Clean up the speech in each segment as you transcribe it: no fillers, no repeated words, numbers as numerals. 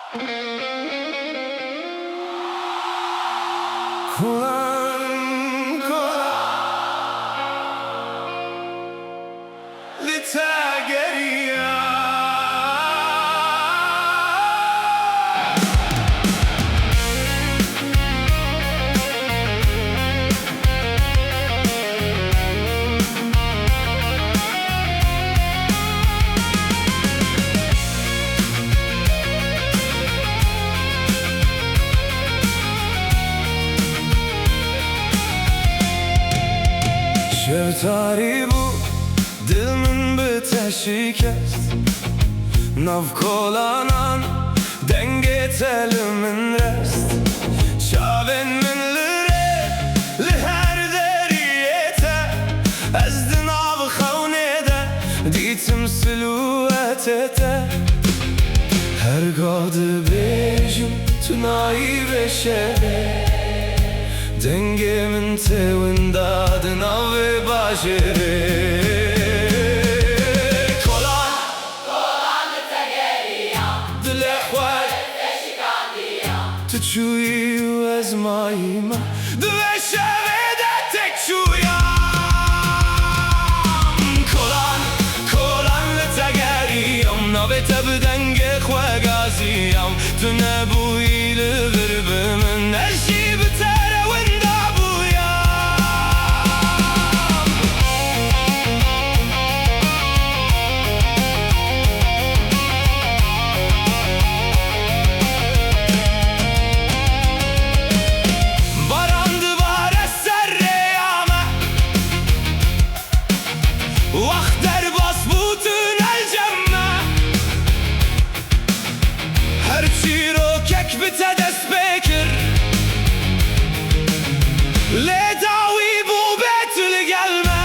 Kolan, لتاجريا شفتاری bu dilimin bir şikest Nav kolanan denge telimin rest Şaven min lire li her deriyete Ezdin av xavnede ditim silüetete Her gadı bejim tunayi beşere Dengemin tevindadın av ve başere تشوي وازمايما دوشة بدتك شويا كولان كولان لتجاريام نبت بدنجي خواجازيام تنبوي لغربمن الشي بتارا وندابويا Vakter bas bütün el cemme Her çiro kek bite despekir Le davi bu betül gelme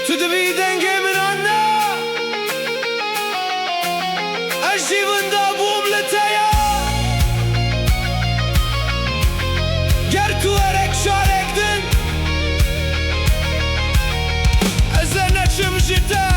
Tüdübi dengemin anne Eşivinde bumleteye Ger tu erek şarekdin Ezen açım jite